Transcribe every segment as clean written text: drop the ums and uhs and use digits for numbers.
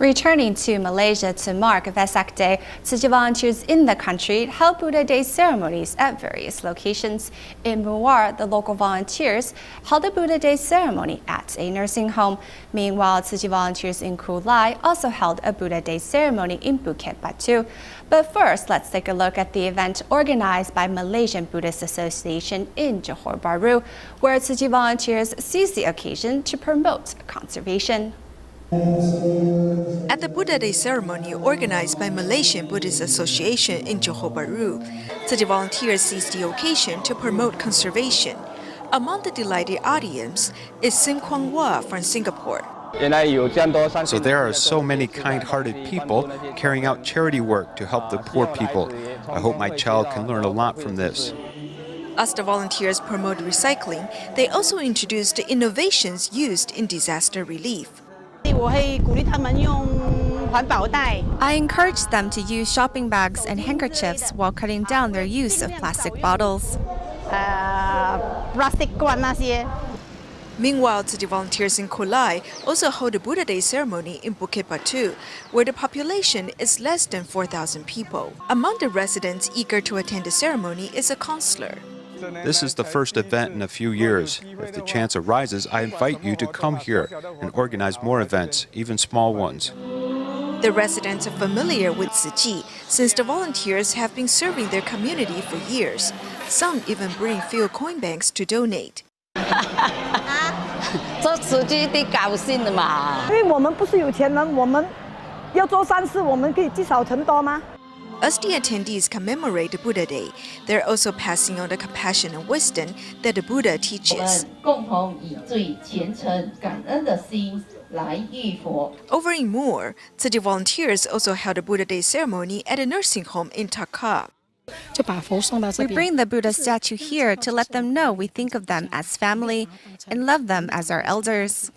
Returning to Malaysia to mark Vesak Day, Tzu Chi volunteers in the country held Buddha Day ceremonies at various locations. In Muar, the local volunteers held a Buddha Day ceremony at a nursing home. Meanwhile, Tzu Chi volunteers in Kulai also held a Buddha Day ceremony in Bukit Batu. But first, let's take a look at the event organized by Malaysian Buddhist Association in Johor Bahru, where Tzu Chi volunteers seized the occasion to promote conservation. At the Buddha Day ceremony organized by Malaysian Buddhist Association in Johor Bahru, Tzu Chi volunteers seized the occasion to promote conservation. Among the delighted audience is Sim Kwang Wah from Singapore. So there are so many kind-hearted people carrying out charity work to help the poor people. I hope my child can learn a lot from this. As the volunteers promote recycling, they also introduced the innovations used in disaster relief. I encourage them to use shopping bags and handkerchiefs while cutting down their use of plastic bottles. Meanwhile, Tzu Chi volunteers in Kulai also hold a Buddha Day ceremony in Bukit Batu, where the population is less than 4,000 people. Among the residents eager to attend the ceremony is a counselor. This is the first event in a few years. If the chance arises, I invite you to come here and organize more events, even small ones. The residents are familiar with Tzu Chi since the volunteers have been serving their community for years. Some even bring few coin banks to donate. As the attendees commemorate the Buddha Day, they're also passing on the compassion and wisdom that the Buddha teaches. Over in Muar, Tzu Chi volunteers also held a Buddha Day ceremony at a nursing home in Taka. We bring the Buddha statue here to let them know we think of them as family and love them as our elders.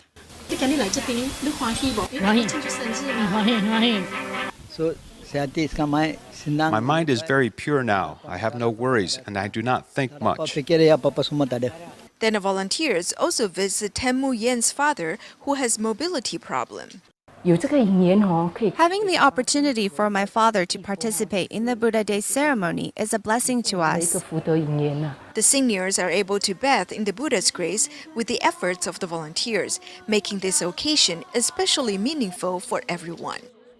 My mind is very pure now. I have no worries, and I do not think much. Then the volunteers also visit Tenmu Yen's father, who has mobility problem. Having the opportunity for my father to participate in the Buddha Day ceremony is a blessing to us. The seniors are able to bathe in the Buddha's grace with the efforts of the volunteers, making this occasion especially meaningful for everyone.